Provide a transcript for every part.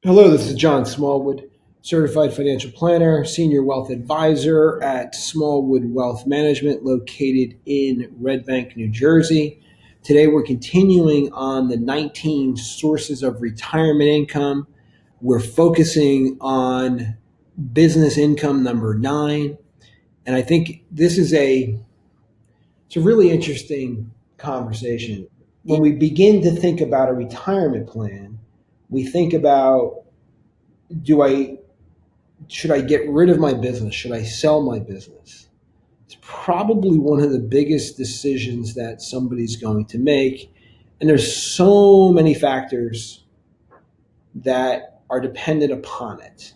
Hello, this is John Smallwood, certified financial planner, senior wealth advisor at Smallwood Wealth Management, located in Red Bank, New Jersey. Today, we're continuing on the 19 sources of retirement income. We're focusing on business income number 9. And I think this is it's a really interesting conversation. When we begin to think about a retirement plan, we think about, do I should I get rid of my business? Should I sell my business? It's probably one of the biggest decisions that somebody's going to make. And there's so many factors that are dependent upon it.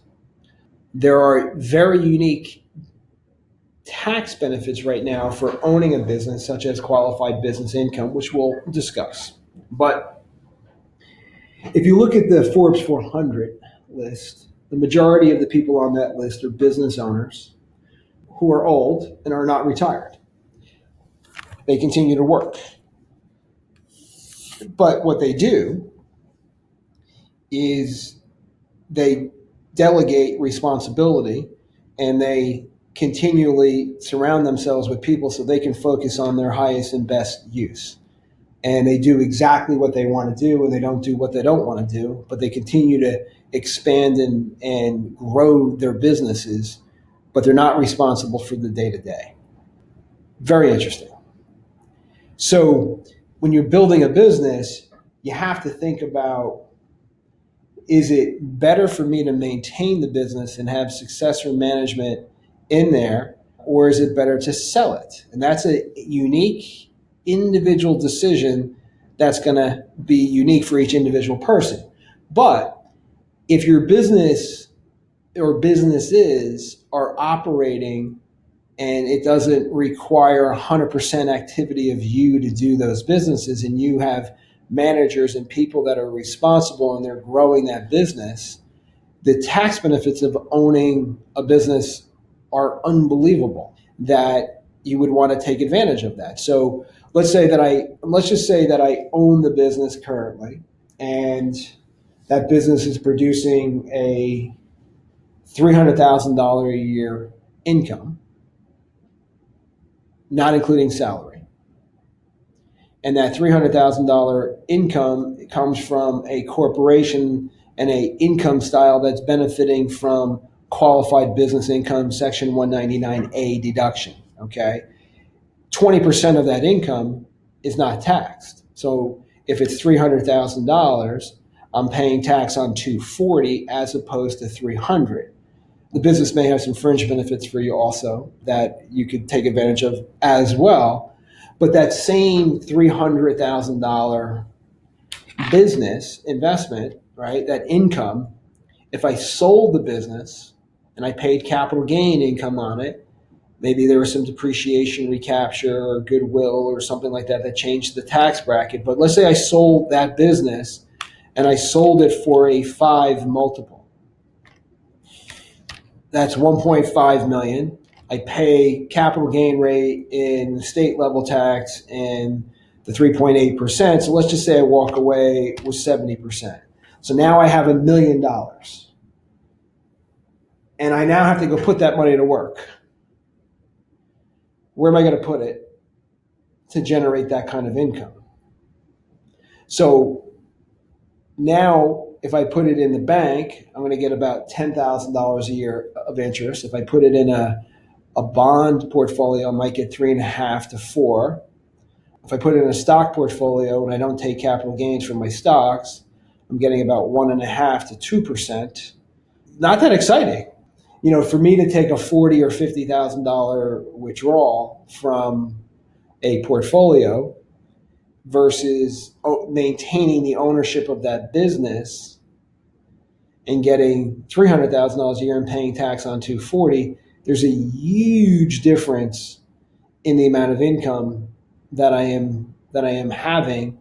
There are very unique tax benefits right now for owning a business, such as qualified business income, which we'll discuss. But if you look at the Forbes 400 list, the majority of the people on that list are business owners who are old and are not retired. They continue to work. But what they do is they delegate responsibility and they continually surround themselves with people so they can focus on their highest and best use. And they do exactly what they want to do, and they don't do what they don't want to do, but they continue to expand and grow their businesses, but they're not responsible for the day-to-day. Very interesting. So when you're building a business, you have to think about, is it better for me to maintain the business and have successor management in there, or is it better to sell it? And that's a unique individual decision that's going to be unique for each individual person. But if your business or businesses are operating and it doesn't require 100% activity of you to do those businesses, and you have managers and people that are responsible and they're growing that business, the tax benefits of owning a business are unbelievable, that you would want to take advantage of that. So let's just say that I own the business currently, and that business is producing a $300,000 a year income, not including salary. And that $300,000 income comes from a corporation and a income style that's benefiting from qualified business income, Section 199A deduction. Okay, 20% of that income is not taxed. So if it's $300,000, I'm paying tax on 240 as opposed to 300. The business may have some fringe benefits for you also that you could take advantage of as well. But that same $300,000 business investment, right, that income, if I sold the business and I paid capital gain income on it, maybe there was some depreciation recapture or goodwill or something like that that changed the tax bracket. But let's say I sold that business and I sold it for a 5 multiple. That's 1.5 million. I pay capital gain rate in state level tax and the 3.8%. So let's just say I walk away with 70%. So now I have $1 million. And I now have to go put that money to work. Where am I going to put it to generate that kind of income? So now, if I put it in the bank, I'm going to get about $10,000 a year of interest. If I put it in a bond portfolio, I might get 3.5 to 4. If I put it in a stock portfolio and I don't take capital gains from my stocks, I'm getting about 1.5 to 2%. Not that exciting. For me to take a $40,000 or $50,000 withdrawal from a portfolio versus maintaining the ownership of that business and getting $300,000 a year and paying tax on 240, there's a huge difference in the amount of income that I am having.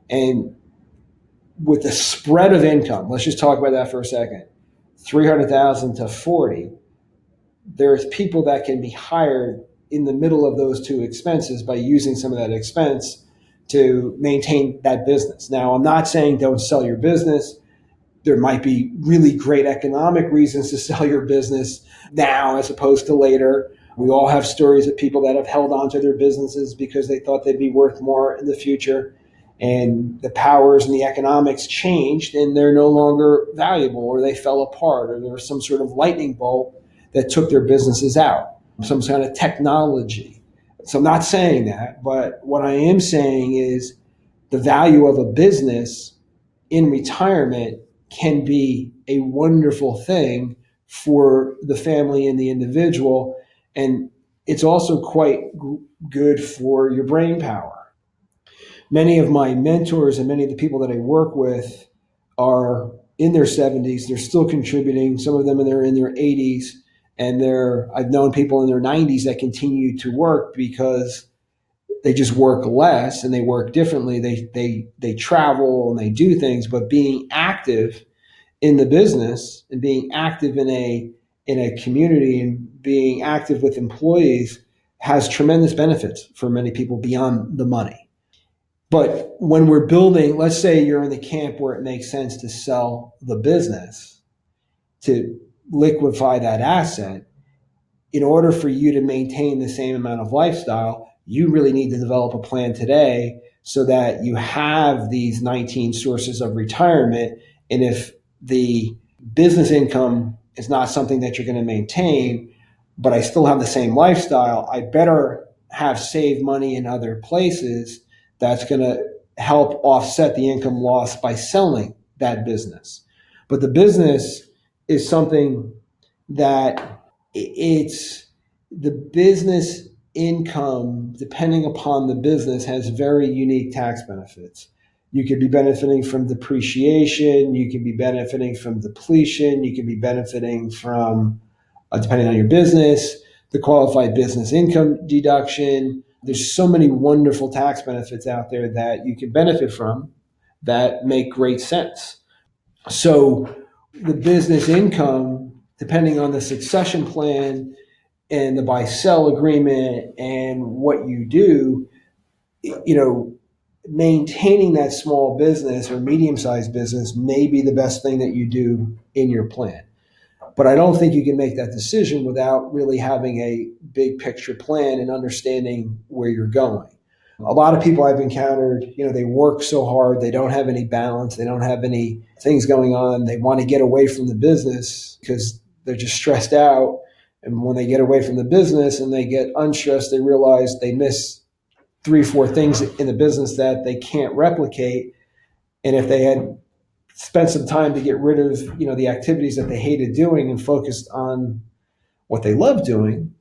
And with the spread of income, let's just talk about that for a second. 300,000 to 40, there's people that can be hired in the middle of those two expenses by using some of that expense to maintain that business. Now, I'm not saying don't sell your business. There might be really great economic reasons to sell your business now as opposed to later. We all have stories of people that have held on to their businesses because they thought they'd be worth more in the future. And the powers and the economics changed and they're no longer valuable, or they fell apart, or there was some sort of lightning bolt that took their businesses out, some kind of technology. So I'm not saying that, but what I am saying is the value of a business in retirement can be a wonderful thing for the family and the individual. And it's also quite good for your brain power. Many of my mentors and many of the people that I work with are in their 70s. They're still contributing. Some of them are in their 80s. And I've known people in their 90s that continue to work because they just work less and they work differently. They travel and they do things, but being active in the business and being active in a community and being active with employees has tremendous benefits for many people beyond the money. But when we're building, let's say you're in the camp where it makes sense to sell the business to liquefy that asset, in order for you to maintain the same amount of lifestyle, you really need to develop a plan today so that you have these 19 sources of retirement. And if the business income is not something that you're going to maintain, but I still have the same lifestyle, I better have saved money in other places that's going to help offset the income loss by selling that business. But the business is something that it's the business income, depending upon the business, has very unique tax benefits. You could be benefiting from depreciation, you could be benefiting from depletion, you could be benefiting from, depending on your business, the qualified business income deduction. There's so many wonderful tax benefits out there that you can benefit from that make great sense. So the business income, depending on the succession plan and the buy-sell agreement and what you do, maintaining that small business or medium-sized business may be the best thing that you do in your plan. But I don't think you can make that decision without really having a big picture plan and understanding where you're going. A lot of people I've encountered, they work so hard, they don't have any balance, they don't have any things going on. They want to get away from the business because they're just stressed out. And when they get away from the business and they get unstressed, they realize they miss 3-4 things in the business that they can't replicate. And if they had spent some time to get rid of, the activities that they hated doing and focused on what they love doing,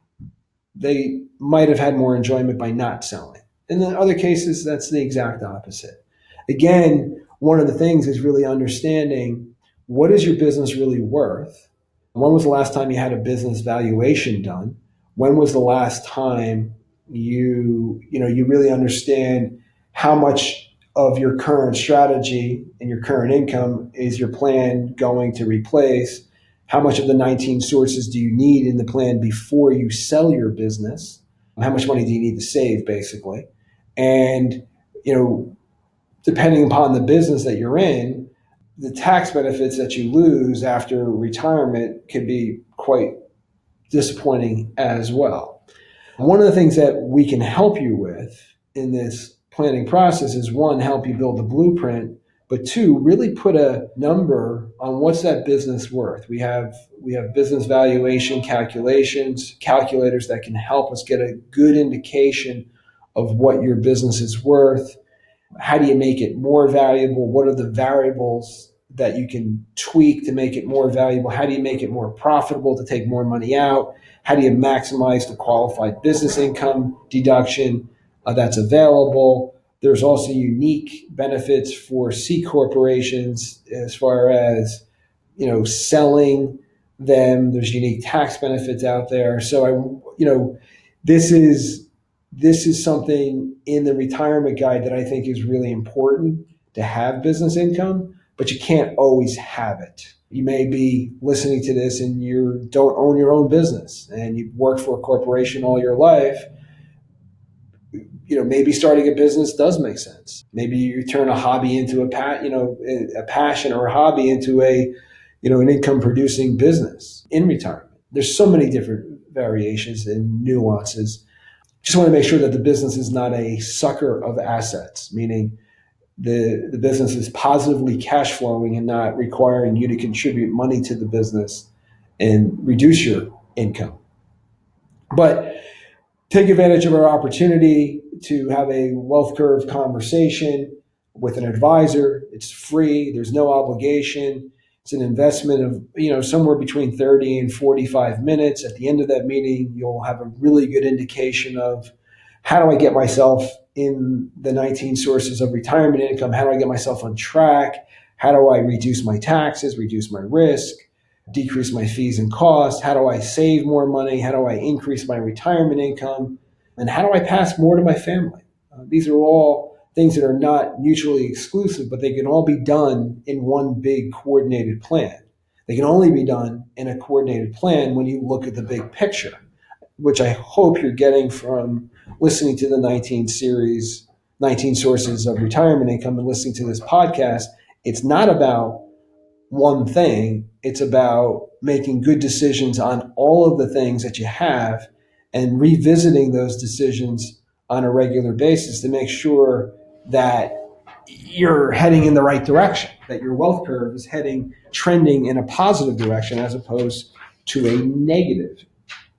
they might have had more enjoyment by not selling. In the other cases, that's the exact opposite. Again, one of the things is really understanding, what is your business really worth? When was the last time you had a business valuation done? When was the last time you really understand how much of your current strategy and your current income is your plan going to replace? How much of the 19 sources do you need in the plan before you sell your business? How much money do you need to save, basically? And, depending upon the business that you're in, the tax benefits that you lose after retirement can be quite disappointing as well. One of the things that we can help you with in this planning process is, one, help you build a blueprint, but two, really put a number on what's that business worth. We have business valuation calculators that can help us get a good indication of what your business is worth. How do you make it more valuable? What are the variables that you can tweak to make it more valuable? How do you make it more profitable to take more money out? How do you maximize the qualified business income deduction that's available? There's also unique benefits for C corporations as far as, selling them. There's unique tax benefits out there. So this is something in the retirement guide that I think is really important, to have business income, but you can't always have it. You may be listening to this and you don't own your own business and you've worked for a corporation all your life. maybe starting a business does make sense. Maybe you turn a hobby into a passion or a hobby into an income producing business in retirement. There's so many different variations and nuances. Just want to make sure that the business is not a sucker of assets, meaning the business is positively cash flowing and not requiring you to contribute money to the business and reduce your income. But take advantage of our opportunity to have a wealth curve conversation with an advisor. It's free. There's no obligation. It's an investment of, somewhere between 30 and 45 minutes. At the end of that meeting, you'll have a really good indication of how do I get myself in the 19 sources of retirement income? How do I get myself on track? How do I reduce my taxes, reduce my risk, decrease my fees and costs? How do I save more money? How do I increase my retirement income? And how do I pass more to my family? These are all things that are not mutually exclusive, but they can all be done in one big coordinated plan. They can only be done in a coordinated plan when you look at the big picture, which I hope you're getting from listening to the 19 sources of retirement income and listening to this podcast. It's not about one thing. It's about making good decisions on all of the things that you have and revisiting those decisions on a regular basis to make sure that you're heading in the right direction, that your wealth curve is trending in a positive direction as opposed to a negative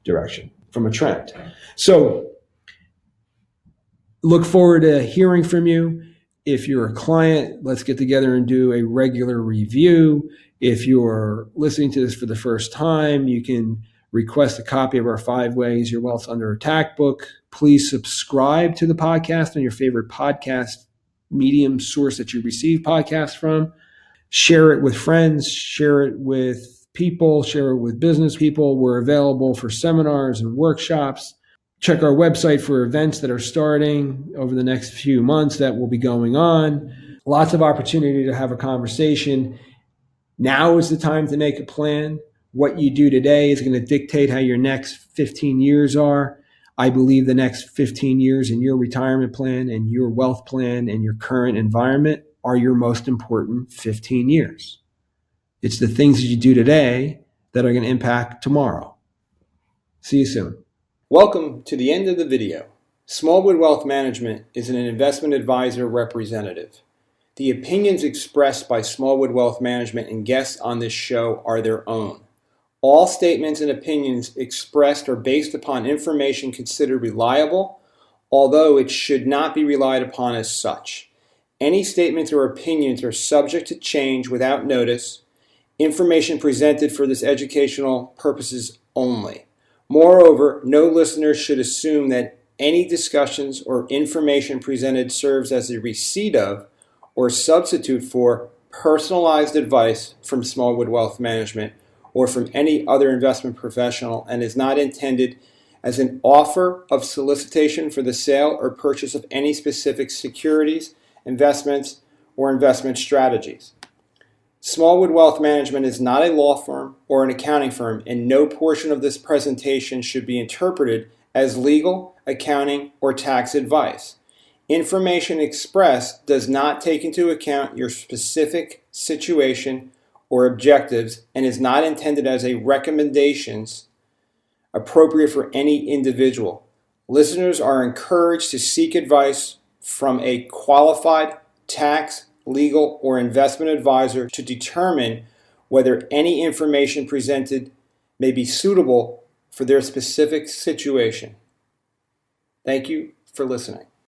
direction from a trend. So look forward to hearing from you. If you're a client, let's get together and do a regular review. If you're listening to this for the first time, you can request a copy of our 5 Ways Your Wealth's Under Attack book. Please subscribe to the podcast on your favorite podcast medium source that you receive podcasts from. Share it with friends, share it with people, share it with business people. We're available for seminars and workshops. Check our website for events that are starting over the next few months that will be going on. Lots of opportunity to have a conversation. Now is the time to make a plan. What you do today is going to dictate how your next 15 years are. I believe the next 15 years in your retirement plan and your wealth plan and your current environment are your most important 15 years. It's the things that you do today that are going to impact tomorrow. See you soon. Welcome to the end of the video. Smallwood Wealth Management is an investment advisor representative. The opinions expressed by Smallwood Wealth Management and guests on this show are their own. All statements and opinions expressed are based upon information considered reliable, although it should not be relied upon as such. Any statements or opinions are subject to change without notice. Information presented for this educational purposes only. Moreover, no listener should assume that any discussions or information presented serves as a receipt of or substitute for personalized advice from Smallwood Wealth Management or from any other investment professional and is not intended as an offer of solicitation for the sale or purchase of any specific securities, investments, or investment strategies. Smallwood Wealth Management is not a law firm or an accounting firm, and no portion of this presentation should be interpreted as legal, accounting, or tax advice. Information expressed does not take into account your specific situation or objectives and is not intended as a recommendations appropriate for any individual. Listeners are encouraged to seek advice from a qualified tax, legal, or investment advisor to determine whether any information presented may be suitable for their specific situation. Thank you for listening.